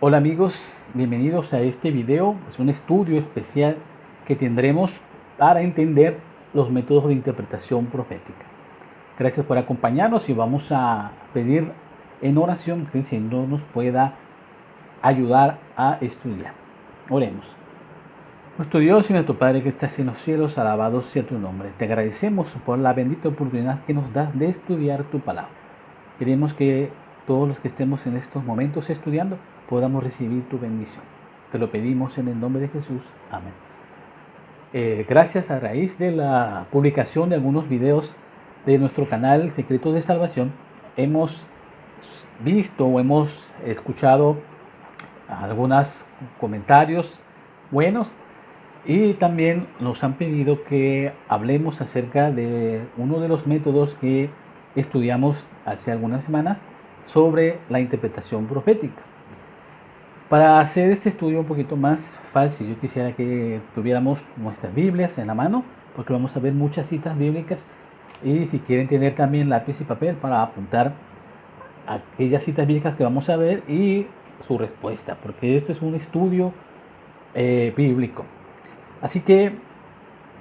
Hola amigos, bienvenidos a este video. Es un estudio especial que tendremos para entender los métodos de interpretación profética. Gracias por acompañarnos y vamos a pedir en oración que el Señor nos pueda ayudar a estudiar. Oremos. Nuestro Dios y nuestro Padre que estás en los cielos, alabado sea tu nombre. Te agradecemos por la bendita oportunidad que nos das de estudiar tu palabra. Queremos que todos los que estemos en estos momentos estudiando podamos recibir tu bendición. Te lo pedimos en el nombre de Jesús. Amén. Gracias a raíz de la publicación de algunos videos de nuestro canal Secretos de Salvación, hemos visto o hemos escuchado algunos comentarios buenos y también nos han pedido que hablemos acerca de uno de los métodos que estudiamos hace algunas semanas sobre la interpretación profética. Para hacer este estudio un poquito más fácil, yo quisiera que tuviéramos nuestras Biblias en la mano, porque vamos a ver muchas citas bíblicas y si quieren tener también lápiz y papel para apuntar aquellas citas bíblicas que vamos a ver y su respuesta, porque este es un estudio bíblico. Así que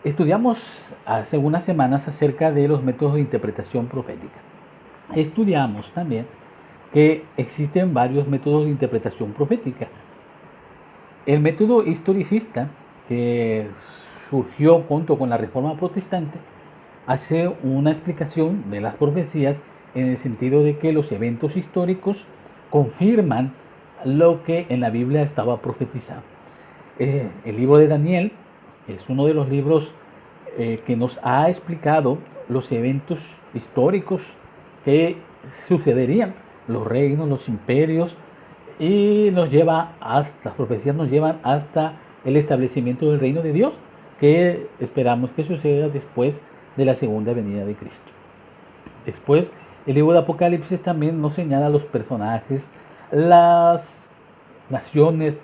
estudiamos hace unas semanas acerca de los métodos de interpretación profética. Estudiamos también que existen varios métodos de interpretación profética. El método historicista, que surgió junto con la Reforma Protestante, hace una explicación de las profecías en el sentido de que los eventos históricos confirman lo que en la Biblia estaba profetizado. El libro de Daniel es uno de los libros que nos ha explicado los eventos históricos que sucederían, los reinos, los imperios, y las profecías nos llevan hasta el establecimiento del reino de Dios, que esperamos que suceda después de la segunda venida de Cristo. Después, el libro de Apocalipsis también nos señala los personajes, las naciones,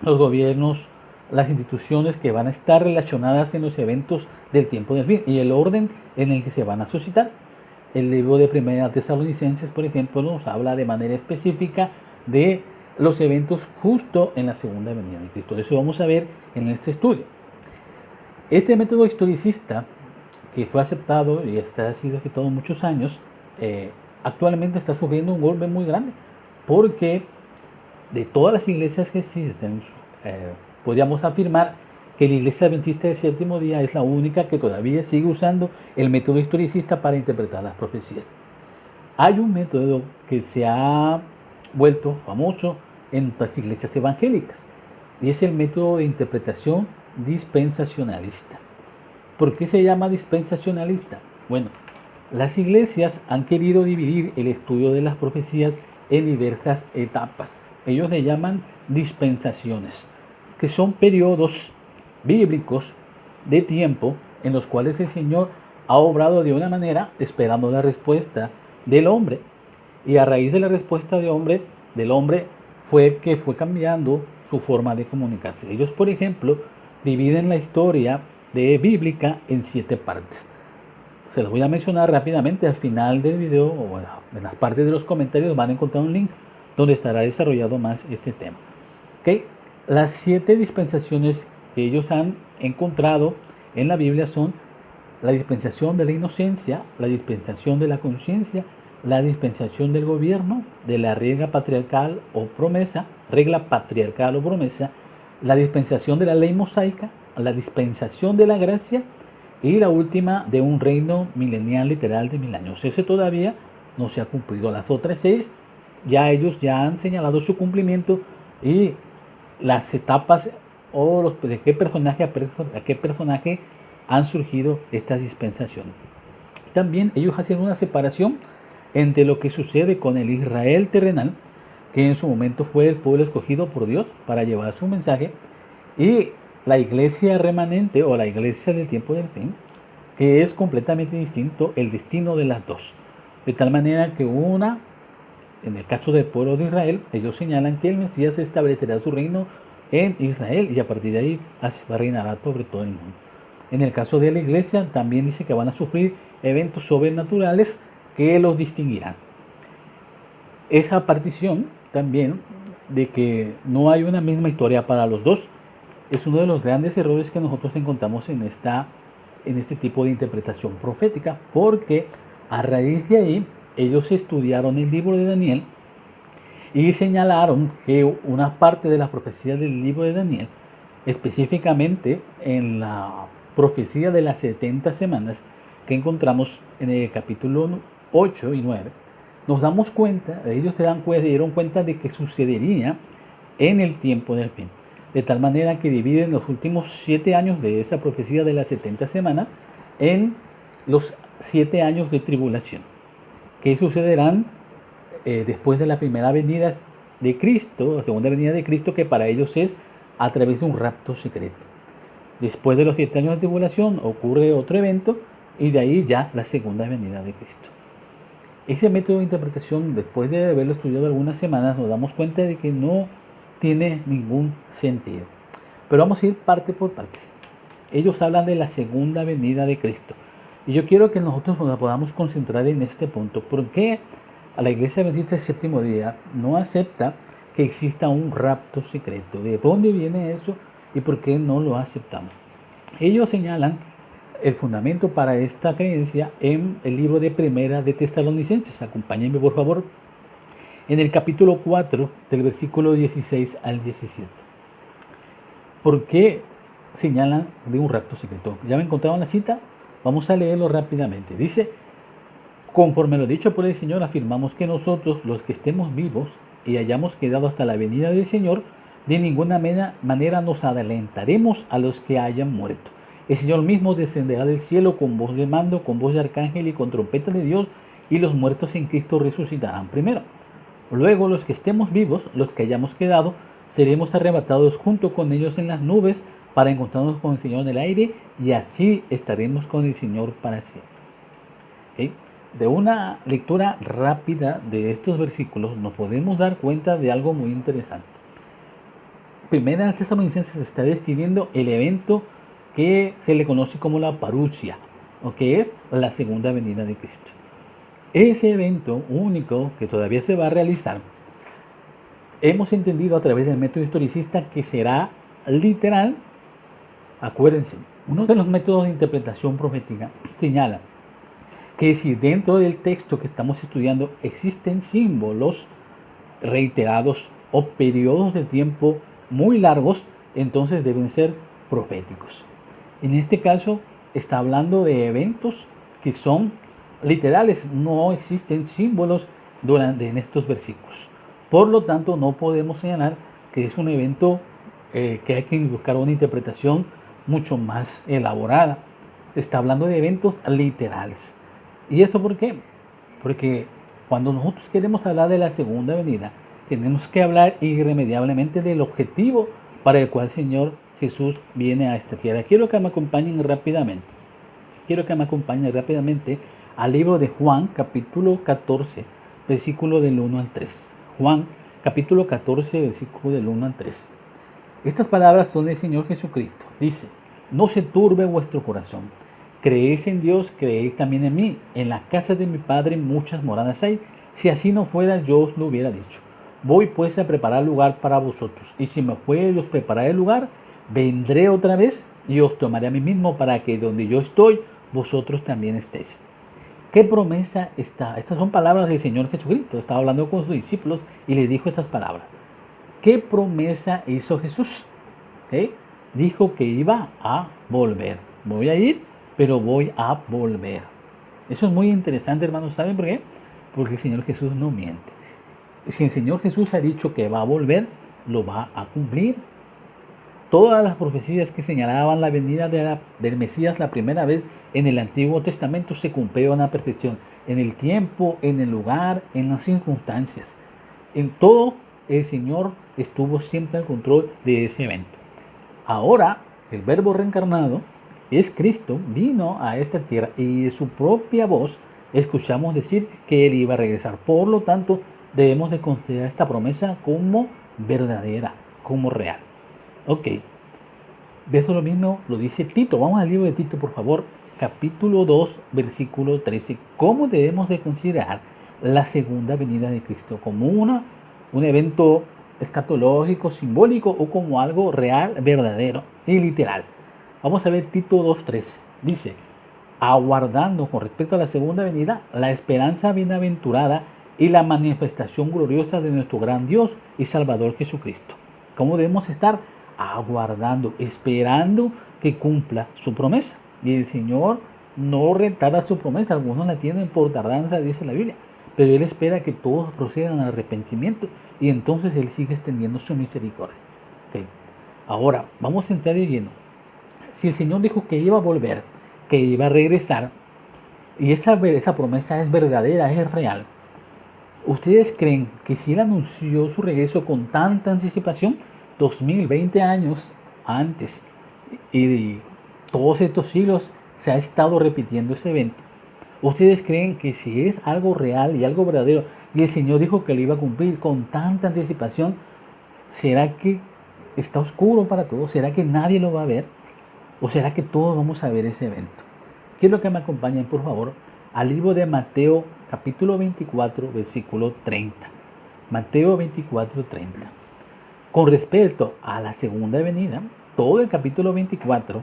los gobiernos, las instituciones que van a estar relacionadas en los eventos del tiempo del fin y el orden en el que se van a suscitar. El libro de Primera Tesalonicenses, por ejemplo, nos habla de manera específica de los eventos justo en la segunda venida de Cristo. Eso vamos a ver en este estudio. Este método historicista, que fue aceptado y ha sido aceptado muchos años, actualmente está sufriendo un golpe muy grande, porque de todas las iglesias que existen, podríamos afirmar que la Iglesia Adventista del Séptimo Día es la única que todavía sigue usando el método historicista para interpretar las profecías. Hay un método que se ha vuelto famoso en las iglesias evangélicas y es el método de interpretación dispensacionalista. ¿Por qué se llama dispensacionalista? Bueno, las iglesias han querido dividir el estudio de las profecías en diversas etapas. Ellos le llaman dispensaciones, que son periodos bíblicos de tiempo en los cuales el Señor ha obrado de una manera esperando la respuesta del hombre, y a raíz de la respuesta del hombre fue que fue cambiando su forma de comunicarse. Ellos, por ejemplo, dividen la historia bíblica en 7 partes. Se los voy a mencionar rápidamente al final del video, o en las partes de los comentarios van a encontrar un link donde estará desarrollado más este tema. ¿Okay? Las 7 dispensaciones que ellos han encontrado en la Biblia son la dispensación de la inocencia, la dispensación de la conciencia, la dispensación del gobierno, de la regla patriarcal o promesa, la dispensación de la ley mosaica, la dispensación de la gracia y la última de un reino milenial literal de 1000 años. Ese todavía no se ha cumplido. Las otras 6 ellos ya han señalado su cumplimiento y las etapas o de qué personaje a qué personaje han surgido estas dispensaciones. También ellos hacen una separación entre lo que sucede con el Israel terrenal, que en su momento fue el pueblo escogido por Dios para llevar su mensaje, y la iglesia remanente o la iglesia del tiempo del fin, que es completamente distinto el destino de las dos. De tal manera que en el caso del pueblo de Israel, ellos señalan que el Mesías establecerá su reino en Israel y a partir de ahí reinará sobre todo el mundo. En el caso de la iglesia también dice que van a sufrir eventos sobrenaturales que los distinguirán. Esa partición también de que no hay una misma historia para los dos. Es uno de los grandes errores que nosotros encontramos en este tipo de interpretación profética, porque a raíz de ahí ellos estudiaron el libro de Daniel y señalaron que una parte de las profecías del libro de Daniel, específicamente en la profecía de las 70 semanas que encontramos en el capítulo 8 y 9, nos damos cuenta, ellos se dieron cuenta de que sucedería en el tiempo del fin. De tal manera que dividen los últimos 7 años de esa profecía de las 70 semanas en los 7 años de tribulación, que sucederán después de la primera venida de Cristo, la segunda venida de Cristo, que para ellos es a través de un rapto secreto. Después de los 7 años de tribulación ocurre otro evento y de ahí ya la segunda venida de Cristo. Ese método de interpretación, después de haberlo estudiado algunas semanas, nos damos cuenta de que no tiene ningún sentido. Pero vamos a ir parte por parte. Ellos hablan de la segunda venida de Cristo. Y yo quiero que nosotros nos podamos concentrar en este punto. ¿Por qué a la Iglesia Adventista del Séptimo Día no acepta que exista un rapto secreto? ¿De dónde viene eso y por qué no lo aceptamos? Ellos señalan el fundamento para esta creencia en el libro de Primera de Tesalonicenses. Acompáñenme por favor en el capítulo 4 del versículo 16 al 17. ¿Por qué señalan de un rapto secreto? ¿Ya me encontraron la cita? Vamos a leerlo rápidamente. Dice: conforme lo dicho por el Señor, afirmamos que nosotros, los que estemos vivos y hayamos quedado hasta la venida del Señor, de ninguna manera nos adelantaremos a los que hayan muerto. El Señor mismo descenderá del cielo con voz de mando, con voz de arcángel y con trompeta de Dios, y los muertos en Cristo resucitarán primero. Luego los que estemos vivos, los que hayamos quedado, seremos arrebatados junto con ellos en las nubes para encontrarnos con el Señor en el aire, y así estaremos con el Señor para siempre. ¿Okay? De una lectura rápida de estos versículos nos podemos dar cuenta de algo muy interesante. Primera de Tesalonicenses está describiendo el evento que se le conoce como la parusia, o que es la segunda venida de Cristo. Ese evento único que todavía se va a realizar, hemos entendido a través del método historicista que será literal. Acuérdense, uno de los métodos de interpretación profética señala que si dentro del texto que estamos estudiando existen símbolos reiterados o periodos de tiempo muy largos, entonces deben ser proféticos. En este caso está hablando de eventos que son literales, no existen símbolos en estos versículos. Por lo tanto, no podemos señalar que es un evento que hay que buscar una interpretación mucho más elaborada. Está hablando de eventos literales. ¿Y esto por qué? Porque cuando nosotros queremos hablar de la segunda venida, tenemos que hablar irremediablemente del objetivo para el cual el Señor Jesús viene a esta tierra. Quiero que me acompañen rápidamente. Al libro de Juan, capítulo 14, versículo del 1 al 3. Juan, capítulo 14, versículo del 1 al 3. Estas palabras son del Señor Jesucristo. Dice: no se turbe vuestro corazón. Creéis en Dios, creéis también en mí. En la casa de mi Padre muchas moradas hay. Si así no fuera, yo os lo hubiera dicho. Voy pues a preparar lugar para vosotros. Y si me fuere y os prepararé el lugar, vendré otra vez y os tomaré a mí mismo, para que donde yo estoy, vosotros también estéis. ¿Qué promesa está? Estas son palabras del Señor Jesucristo. Estaba hablando con sus discípulos y les dijo estas palabras. ¿Qué promesa hizo Jesús? ¿Okay? Dijo que iba a volver. Voy a ir, pero voy a volver. Eso es muy interesante, hermanos. ¿Saben por qué? Porque el Señor Jesús no miente. Si el Señor Jesús ha dicho que va a volver, lo va a cumplir. Todas las profecías que señalaban la venida del Mesías la primera vez en el Antiguo Testamento se cumplieron a la perfección. En el tiempo, en el lugar, en las circunstancias. En todo, el Señor estuvo siempre al control de ese evento. Ahora, el Verbo reencarnado, es Cristo, vino a esta tierra y de su propia voz escuchamos decir que Él iba a regresar. Por lo tanto, debemos de considerar esta promesa como verdadera, como real. Ok, esto lo mismo lo dice Tito. Vamos al libro de Tito, por favor, capítulo 2, versículo 13. ¿Cómo debemos de considerar la segunda venida de Cristo? Como un evento escatológico, simbólico o como algo real, verdadero y literal. Vamos a ver Tito 2:3. Dice, aguardando con respecto a la segunda venida la esperanza bienaventurada y la manifestación gloriosa de nuestro gran Dios y Salvador Jesucristo. ¿Cómo debemos estar? Aguardando, esperando que cumpla su promesa. Y el Señor no retarda su promesa. Algunos la tienen por tardanza, dice la Biblia. Pero Él espera que todos procedan al arrepentimiento y entonces Él sigue extendiendo su misericordia. Okay. Ahora, vamos a entrar de lleno. Si el Señor dijo que iba a volver, que iba a regresar, y esa promesa es verdadera, es real, ¿ustedes creen que si Él anunció su regreso con tanta anticipación, 2020 años antes, y todos estos siglos se ha estado repitiendo ese evento? ¿Ustedes creen que si es algo real y algo verdadero, y el Señor dijo que lo iba a cumplir con tanta anticipación, será que está oscuro para todos? ¿Será que nadie lo va a ver? ¿O será que todos vamos a ver ese evento? Quiero que me acompañen, por favor, al libro de Mateo, capítulo 24, versículo 30. Mateo 24, 30. Con respecto a la segunda venida, todo el capítulo 24,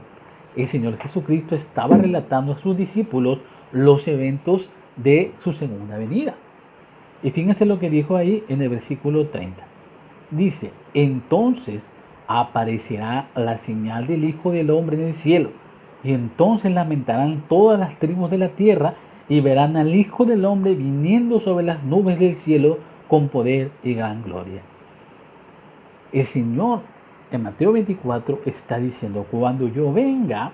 el Señor Jesucristo estaba relatando a sus discípulos los eventos de su segunda venida. Y fíjense lo que dijo ahí en el versículo 30. Dice, entonces aparecerá la señal del Hijo del Hombre en el cielo, y entonces lamentarán todas las tribus de la tierra, y verán al Hijo del Hombre viniendo sobre las nubes del cielo con poder y gran gloria. El Señor en Mateo 24 está diciendo, cuando yo venga,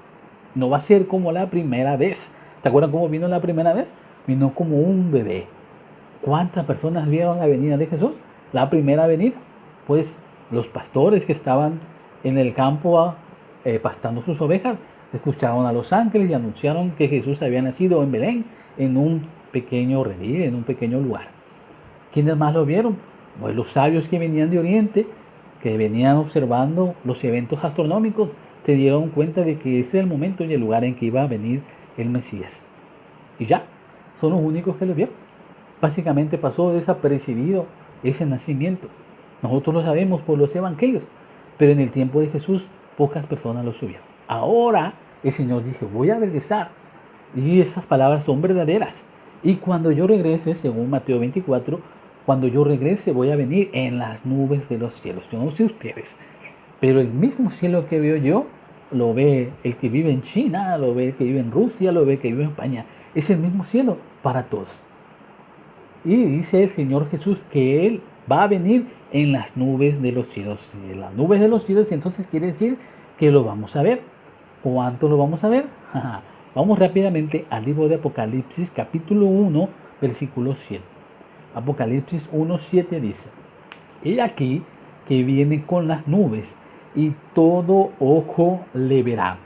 no va a ser como la primera vez. ¿Te acuerdan cómo vino la primera vez? Vino como un bebé. ¿Cuántas personas vieron la venida de Jesús? La primera venida. Pues los pastores que estaban en el campo pastando sus ovejas, escucharon a los ángeles y anunciaron que Jesús había nacido en Belén, en un pequeño redil, en un pequeño lugar. ¿Quiénes más lo vieron? Pues los sabios que venían de Oriente, que venían observando los eventos astronómicos, se dieron cuenta de que ese era el momento y el lugar en que iba a venir el Mesías. Y ya, son los únicos que lo vieron. Básicamente pasó desapercibido ese nacimiento. Nosotros lo sabemos por los evangelios, pero en el tiempo de Jesús pocas personas lo subieron. Ahora el Señor dijo, voy a regresar, y esas palabras son verdaderas. Y cuando yo regrese, según Mateo 24, cuando yo regrese voy a venir en las nubes de los cielos. Yo no sé ustedes, pero el mismo cielo que veo yo, lo ve el que vive en China, lo ve el que vive en Rusia, lo ve el que vive en España. Es el mismo cielo para todos. Y dice el Señor Jesús que Él va a venir en las nubes de los cielos. Y en las nubes de los cielos, entonces quiere decir que lo vamos a ver. ¿Cuánto lo vamos a ver? Vamos rápidamente al libro de Apocalipsis, capítulo 1, versículo 7. Apocalipsis 1, 7 dice, he aquí que viene con las nubes, y todo ojo le verá.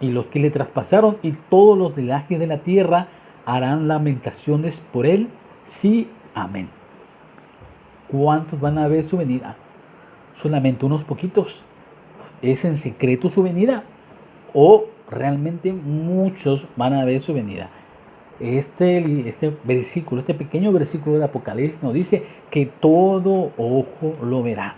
Y los que le traspasaron y todos los linajes de la tierra harán lamentaciones por él. Sí, amén. ¿Cuántos van a ver su venida? Solamente unos poquitos. ¿Es en secreto su venida? ¿O realmente muchos van a ver su venida? Este versículo, este pequeño versículo de Apocalipsis nos dice que todo ojo lo verá.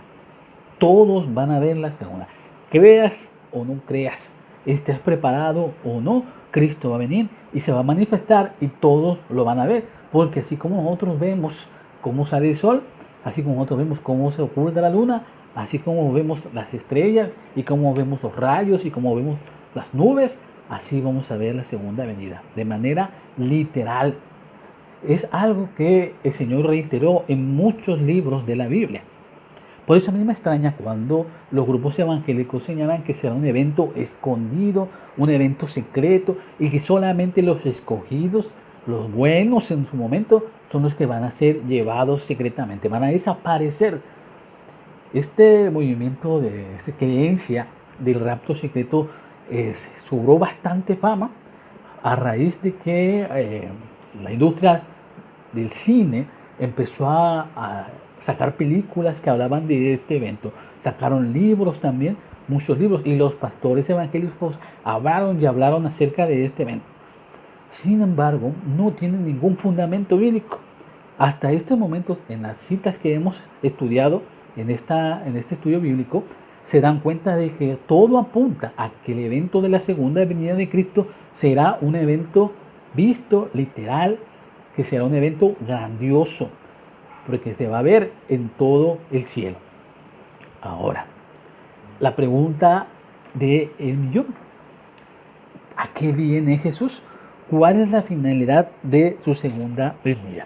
Todos van a ver la segunda. Creas o no creas, estés preparado o no, Cristo va a venir y se va a manifestar y todos lo van a ver. Porque así como nosotros vemos cómo sale el sol, así como nosotros vemos cómo se oculta la luna, así como vemos las estrellas y cómo vemos los rayos y cómo vemos las nubes, así vamos a ver la segunda venida, de manera literal. Es algo que el Señor reiteró en muchos libros de la Biblia. Por eso a mí me extraña cuando los grupos evangélicos señalan que será un evento escondido, un evento secreto, y que solamente los escogidos, los buenos en su momento, son los que van a ser llevados secretamente, van a desaparecer. Este movimiento de esta creencia del rapto secreto sobró bastante fama a raíz de que la industria del cine empezó a sacar películas que hablaban de este evento. Sacaron libros también, muchos libros, y los pastores evangélicos hablaron y hablaron acerca de este evento. Sin embargo, no tienen ningún fundamento bíblico. Hasta este momento, en las citas que hemos estudiado en este estudio bíblico, se dan cuenta de que todo apunta a que el evento de la segunda venida de Cristo será un evento visto, literal, que será un evento grandioso, porque se va a ver en todo el cielo. Ahora, la pregunta del millón: ¿a qué viene Jesús? ¿Cuál es la finalidad de su segunda venida?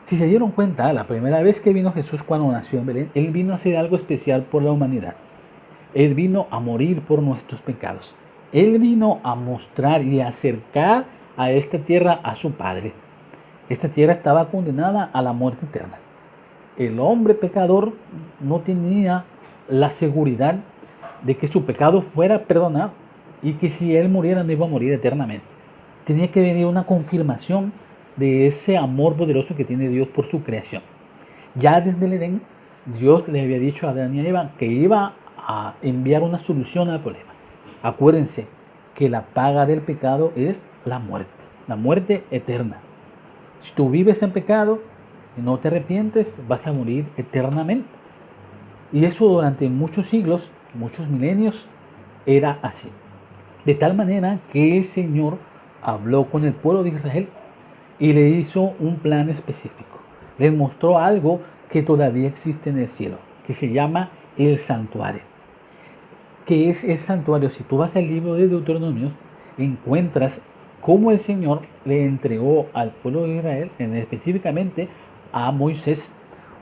Si se dieron cuenta, la primera vez que vino Jesús cuando nació en Belén, Él vino a hacer algo especial por la humanidad. Él vino a morir por nuestros pecados. Él vino a mostrar y a acercar a esta tierra a su Padre. Esta tierra estaba condenada a la muerte eterna. El hombre pecador no tenía la seguridad de que su pecado fuera perdonado y que si él muriera no iba a morir eternamente. Tenía que venir una confirmación de ese amor poderoso que tiene Dios por su creación. Ya desde el Edén, Dios le había dicho a Adán y a Eva que iba a enviar una solución al problema. Acuérdense que la paga del pecado es la muerte eterna. Si tú vives en pecado y no te arrepientes, vas a morir eternamente. Y eso durante muchos siglos, muchos milenios, era así. De tal manera que el Señor habló con el pueblo de Israel y le hizo un plan específico. Les mostró algo que todavía existe en el cielo, que se llama el santuario. ¿Qué es el santuario? Si tú vas al libro de Deuteronomio, encuentras cómo el Señor le entregó al pueblo de Israel, específicamente a Moisés,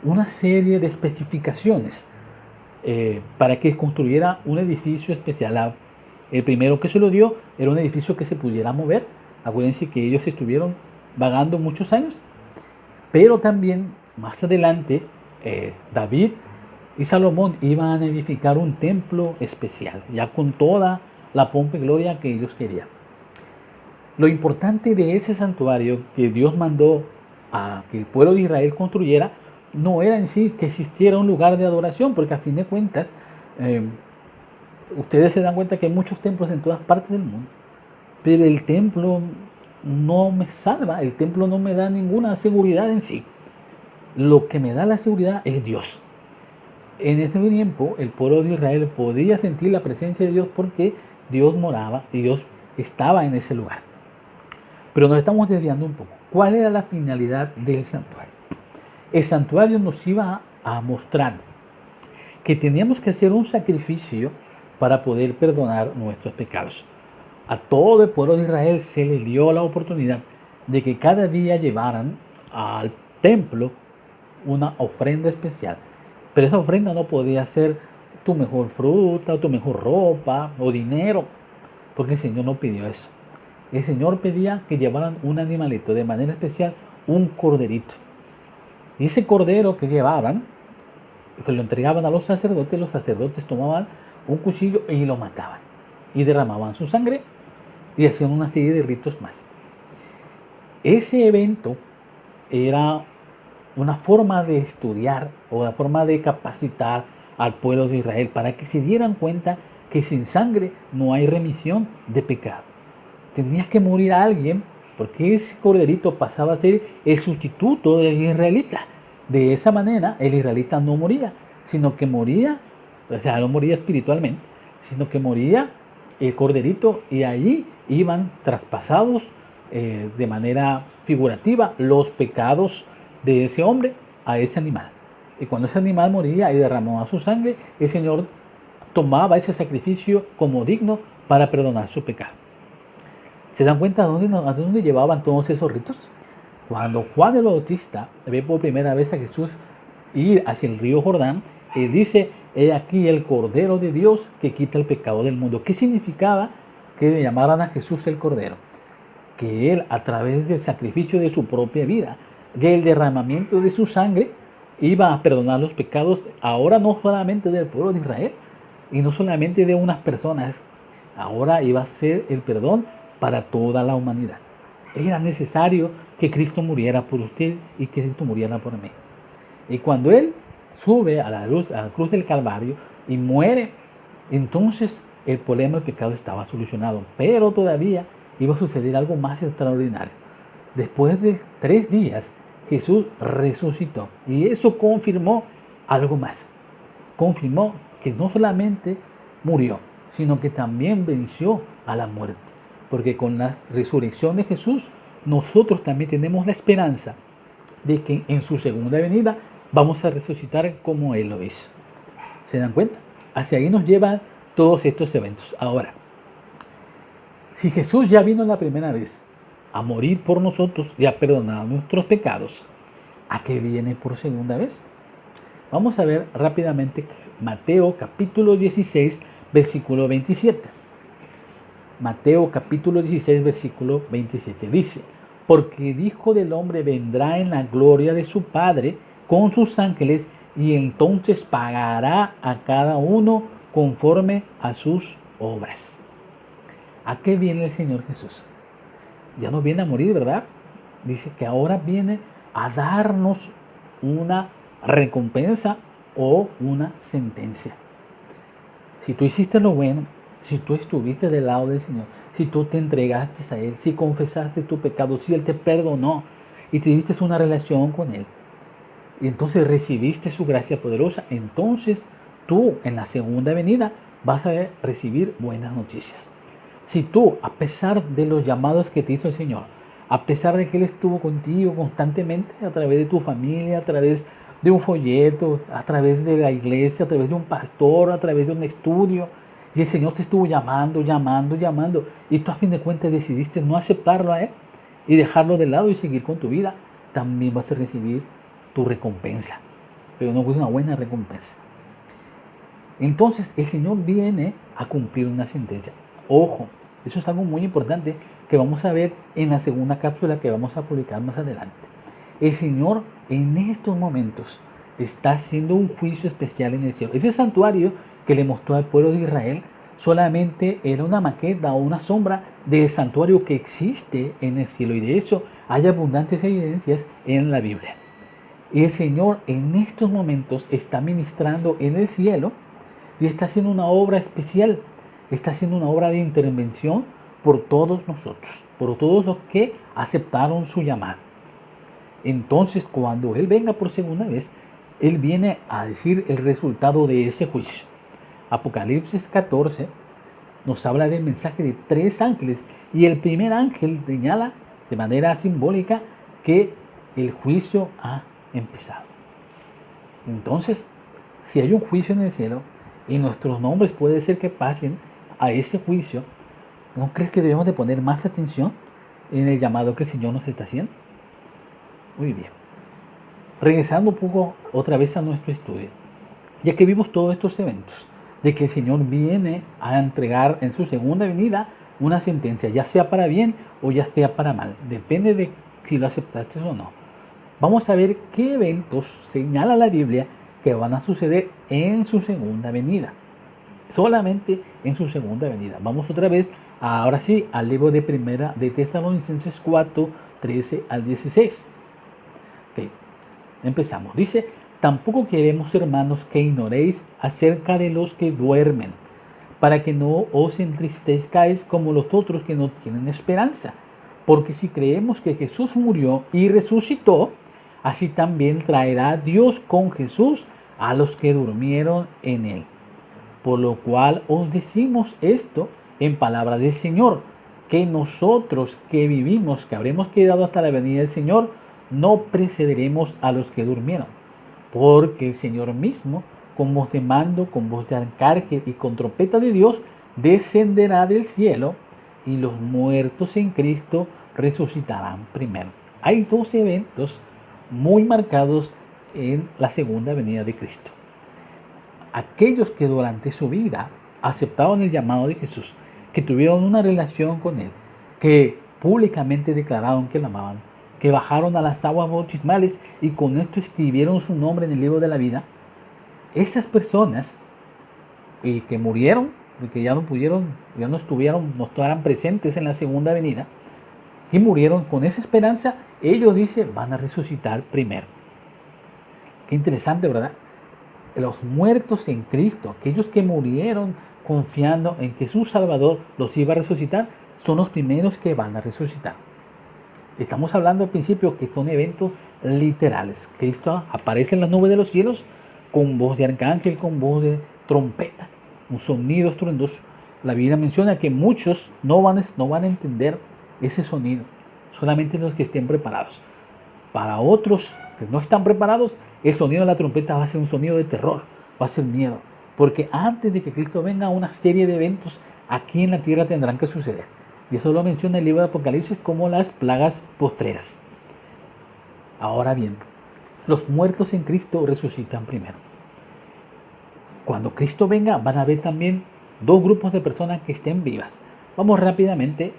una serie de especificaciones para que construyera un edificio especial. El primero que se lo dio era un edificio que se pudiera mover. Acuérdense que ellos estuvieron vagando muchos años, pero también más adelante David y Salomón iban a edificar un templo especial, ya con toda la pompa y gloria que ellos querían. Lo importante de ese santuario que Dios mandó a que el pueblo de Israel construyera no era en sí que existiera un lugar de adoración, porque a fin de cuentas ustedes se dan cuenta que hay muchos templos en todas partes del mundo, pero el templo no me salva, el templo no me da ninguna seguridad en sí. Lo que me da la seguridad es Dios. En ese tiempo el pueblo de Israel podía sentir la presencia de Dios porque Dios moraba y Dios estaba en ese lugar. Pero nos estamos desviando un poco. ¿Cuál era la finalidad del santuario? El santuario nos iba a mostrar que teníamos que hacer un sacrificio para poder perdonar nuestros pecados. A todo el pueblo de Israel se le dio la oportunidad de que cada día llevaran al templo una ofrenda especial. Pero esa ofrenda no podía ser tu mejor fruta, o tu mejor ropa o dinero, porque el Señor no pidió eso. El Señor pedía que llevaran un animalito, de manera especial un corderito. Y ese cordero que llevaban, se lo entregaban a los sacerdotes tomaban un cuchillo y lo mataban. Y derramaban su sangre y hacían una serie de ritos más. Ese evento era una forma de estudiar o una forma de capacitar al pueblo de Israel para que se dieran cuenta que sin sangre no hay remisión de pecado. Tenía que morir a alguien porque ese corderito pasaba a ser el sustituto del israelita. De esa manera el israelita no moría, sino que moría, o sea, no moría espiritualmente, sino que moría el corderito y ahí iban traspasados de manera figurativa los pecados de ese hombre a ese animal. Y cuando ese animal moría y derramaba su sangre, el Señor tomaba ese sacrificio como digno para perdonar su pecado. ¿Se dan cuenta a dónde llevaban todos esos ritos? Cuando Juan el Bautista ve por primera vez a Jesús ir hacia el río Jordán, él dice: he aquí el Cordero de Dios que quita el pecado del mundo. ¿Qué significaba que le llamaran a Jesús el Cordero? Que él, a través del sacrificio de su propia vida, del derramamiento de su sangre, iba a perdonar los pecados, ahora no solamente del pueblo de Israel y no solamente de unas personas, ahora iba a ser el perdón para toda la humanidad. Era necesario que Cristo muriera por usted y que Cristo muriera por mí. Y cuando Él sube a la cruz del Calvario y muere, entonces el problema del pecado estaba solucionado. Pero todavía iba a suceder algo más extraordinario. Después de 3 días, Jesús resucitó. Y eso confirmó algo más. Confirmó que no solamente murió, sino que también venció a la muerte. Porque con la resurrección de Jesús, nosotros también tenemos la esperanza de que en su segunda venida vamos a resucitar como Él lo hizo. ¿Se dan cuenta? Hacia ahí nos llevan todos estos eventos. Ahora, si Jesús ya vino la primera vez a morir por nosotros y a perdonar nuestros pecados, ¿a qué viene por segunda vez? Vamos a ver rápidamente Mateo capítulo 16, versículo 27. Mateo capítulo 16, versículo 27 dice: porque el Hijo del Hombre vendrá en la gloria de su Padre con sus ángeles, y entonces pagará a cada uno conforme a sus obras. ¿A qué viene el Señor Jesús? Ya no viene a morir, ¿verdad? Dice que ahora viene a darnos una recompensa o una sentencia. Si tú hiciste lo bueno, si tú estuviste del lado del Señor, si tú te entregaste a Él, si confesaste tu pecado, si Él te perdonó y tuviste una relación con Él, y entonces recibiste su gracia poderosa, entonces tú en la segunda venida vas a recibir buenas noticias. Si tú, a pesar de los llamados que te hizo el Señor, a pesar de que Él estuvo contigo constantemente a través de tu familia, a través de un folleto, a través de la iglesia, a través de un pastor, a través de un estudio, y el Señor te estuvo llamando, y tú a fin de cuentas decidiste no aceptarlo a Él y dejarlo de lado y seguir con tu vida, también vas a recibir tu recompensa, pero no es una buena recompensa. Entonces el Señor viene a cumplir una sentencia. Ojo, eso es algo muy importante que vamos a ver en la segunda cápsula que vamos a publicar más adelante. El Señor en estos momentos está haciendo un juicio especial en el cielo. Ese santuario que le mostró al pueblo de Israel solamente era una maqueta o una sombra del santuario que existe en el cielo, y de eso hay abundantes evidencias en la Biblia. Y el Señor en estos momentos está ministrando en el cielo y está haciendo una obra especial, está haciendo una obra de intervención por todos nosotros, por todos los que aceptaron su llamado. Entonces, cuando Él venga por segunda vez, Él viene a decir el resultado de ese juicio. Apocalipsis 14 nos habla del mensaje de 3 ángeles, y el primer ángel señala de manera simbólica que el juicio ha empezado. Entonces, si hay un juicio en el cielo y nuestros nombres puede ser que pasen a ese juicio, ¿no crees que debemos de poner más atención en el llamado que el Señor nos está haciendo? Muy bien. Regresando un poco otra vez a nuestro estudio, ya que vimos todos estos eventos, de que el Señor viene a entregar en su segunda venida una sentencia, ya sea para bien o ya sea para mal, depende de si lo aceptaste o no. Vamos a ver qué eventos señala la Biblia que van a suceder en su segunda venida, solamente en su segunda venida. Vamos otra vez, ahora sí, al libro de Primera de Tesalonicenses 4, 13 al 16. Okay. Empezamos. Dice: tampoco queremos, hermanos, que ignoréis acerca de los que duermen, para que no os entristezcáis como los otros que no tienen esperanza. Porque si creemos que Jesús murió y resucitó, así también traerá Dios con Jesús a los que durmieron en Él. Por lo cual os decimos esto en palabra del Señor, que nosotros que vivimos, que habremos quedado hasta la venida del Señor, no precederemos a los que durmieron. Porque el Señor mismo, con voz de mando, con voz de arcángel y con trompeta de Dios, descenderá del cielo, y los muertos en Cristo resucitarán primero. Hay 2 eventos muy marcados en la segunda venida de Cristo. Aquellos que durante su vida aceptaron el llamado de Jesús, que tuvieron una relación con Él, que públicamente declararon que lo amaban, que bajaron a las aguas bautismales y con esto escribieron su nombre en el libro de la vida, esas personas y que murieron, y que ya no pudieron, ya no estarán presentes en la segunda venida, que murieron con esa esperanza, ellos dicen van a resucitar primero. Qué interesante, ¿verdad? Los muertos en Cristo, aquellos que murieron confiando en que su Salvador los iba a resucitar, son los primeros que van a resucitar. Estamos hablando al principio que son eventos literales. Cristo aparece en las nubes de los cielos, con voz de arcángel, con voz de trompeta, un sonido estruendoso. La Biblia menciona que muchos no van a entender ese sonido, solamente los que estén preparados. Para otros que no están preparados, el sonido de la trompeta va a ser un sonido de terror, va a ser miedo, porque antes de que Cristo venga, una serie de eventos aquí en la tierra tendrán que suceder. Y eso lo menciona el libro de Apocalipsis como las plagas postreras. Ahora bien, los muertos en Cristo resucitan primero. Cuando Cristo venga, van a haber también dos grupos de personas que estén vivas. Vamos rápidamente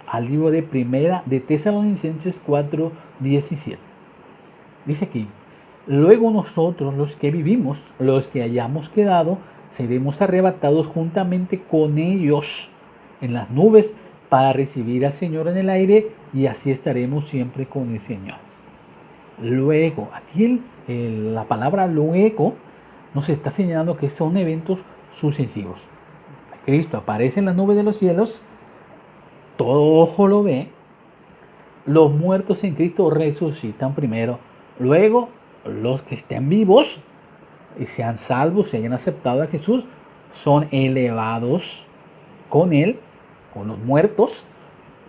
al libro de Primera de Tesalonicenses 4:17. Dice aquí: luego nosotros, los que vivimos, los que hayamos quedado, seremos arrebatados juntamente con ellos en las nubes para recibir al Señor en el aire, y así estaremos siempre con el Señor. Luego, aquí la palabra luego nos está señalando que son eventos sucesivos. Cristo aparece en las nubes de los cielos, todo ojo lo ve, los muertos en Cristo resucitan primero, luego los que estén vivos y sean salvos, se hayan aceptado a Jesús, son elevados con Él, con los muertos,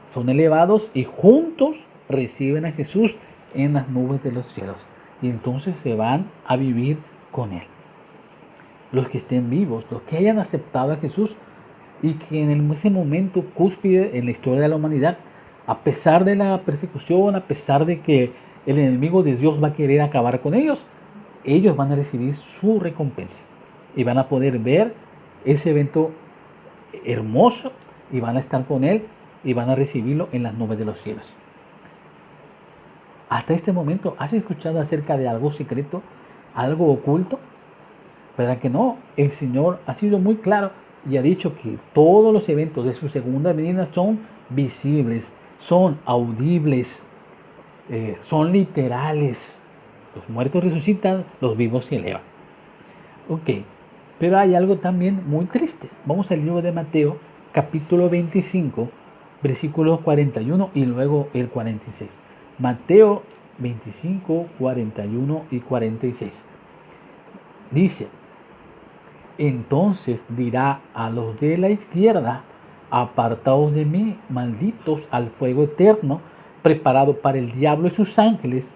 son elevados y juntos reciben a Jesús en las nubes de los cielos. Y entonces se van a vivir con Él. Los que estén vivos, los que hayan aceptado a Jesús y que en ese momento cúspide en la historia de la humanidad, a pesar de la persecución, a pesar de que el enemigo de Dios va a querer acabar con ellos van a recibir su recompensa y van a poder ver ese evento hermoso y van a estar con Él y van a recibirlo en las nubes de los cielos. Hasta este momento, ¿has escuchado acerca de algo secreto, algo oculto? ¿Verdad que no? El Señor ha sido muy claro y ha dicho que todos los eventos de su segunda venida son visibles, son audibles, son literales. Los muertos resucitan, los vivos se elevan. Ok, pero hay algo también muy triste. Vamos al libro de Mateo, capítulo 25, versículos 41 y luego el 46. Mateo 25, 41 y 46. Dice: entonces dirá a los de la izquierda: apartaos de mí, malditos, al fuego eterno, preparado para el diablo y sus ángeles,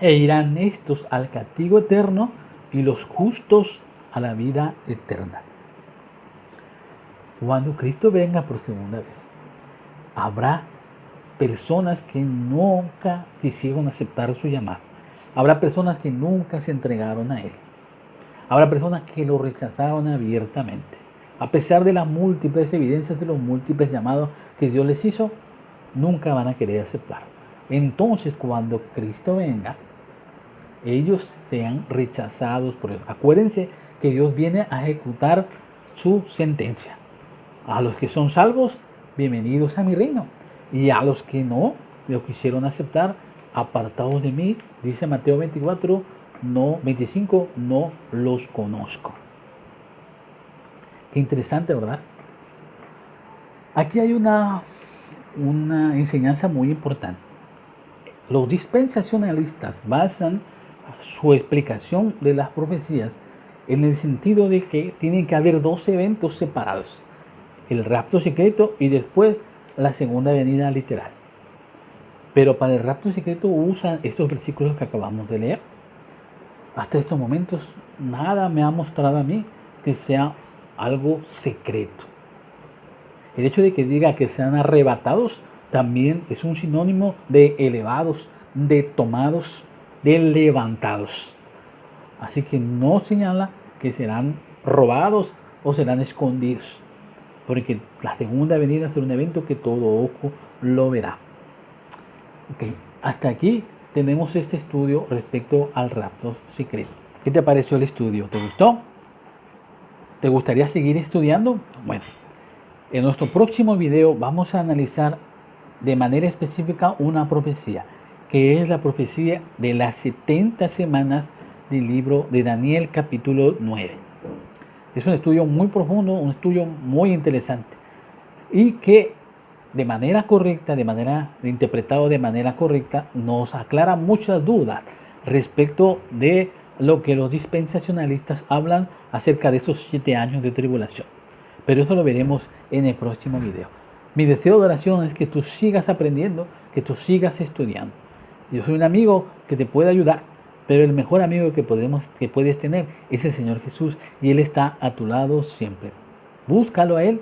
e irán estos al castigo eterno y los justos a la vida eterna. Cuando Cristo venga por segunda vez, habrá personas que nunca quisieron aceptar su llamado. Habrá personas que nunca se entregaron a Él. Habrá personas que lo rechazaron abiertamente. A pesar de las múltiples evidencias, de los múltiples llamados que Dios les hizo, nunca van a querer aceptar. Entonces, cuando Cristo venga, ellos sean rechazados por Dios. Acuérdense que Dios viene a ejecutar su sentencia. A los que son salvos, bienvenidos a mi reino. Y a los que no lo quisieron aceptar, apartados de mí, dice Mateo 25, no los conozco. Qué interesante, ¿verdad? Aquí hay una enseñanza muy importante. Los dispensacionalistas basan su explicación de las profecías en el sentido de que tienen que haber dos eventos separados: el rapto secreto y después la segunda venida literal. Pero para el rapto secreto usan estos versículos que acabamos de leer. Hasta estos momentos nada me ha mostrado a mí que sea algo secreto. El hecho de que diga que sean arrebatados también es un sinónimo de elevados, de tomados, de levantados. Así que no señala que serán robados o serán escondidos, porque la segunda venida será un evento que todo ojo lo verá. Okay. Hasta aquí tenemos este estudio respecto al rapto secreto. ¿Qué te pareció el estudio? ¿Te gustó? ¿Te gustaría seguir estudiando? Bueno, en nuestro próximo video vamos a analizar de manera específica una profecía, que es la profecía de las 70 semanas del libro de Daniel capítulo 9. Es un estudio muy profundo, un estudio muy interesante y que de manera correcta, interpretado de manera correcta, nos aclara muchas dudas respecto de lo que los dispensacionalistas hablan acerca de esos 7 años de tribulación. Pero eso lo veremos en el próximo video. Mi deseo de oración es que tú sigas aprendiendo, que tú sigas estudiando. Yo soy un amigo que te puede ayudar, pero el mejor amigo que puedes tener es el Señor Jesús, y Él está a tu lado siempre. Búscalo a Él,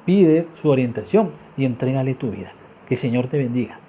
pide su orientación y entrégale tu vida. Que el Señor te bendiga.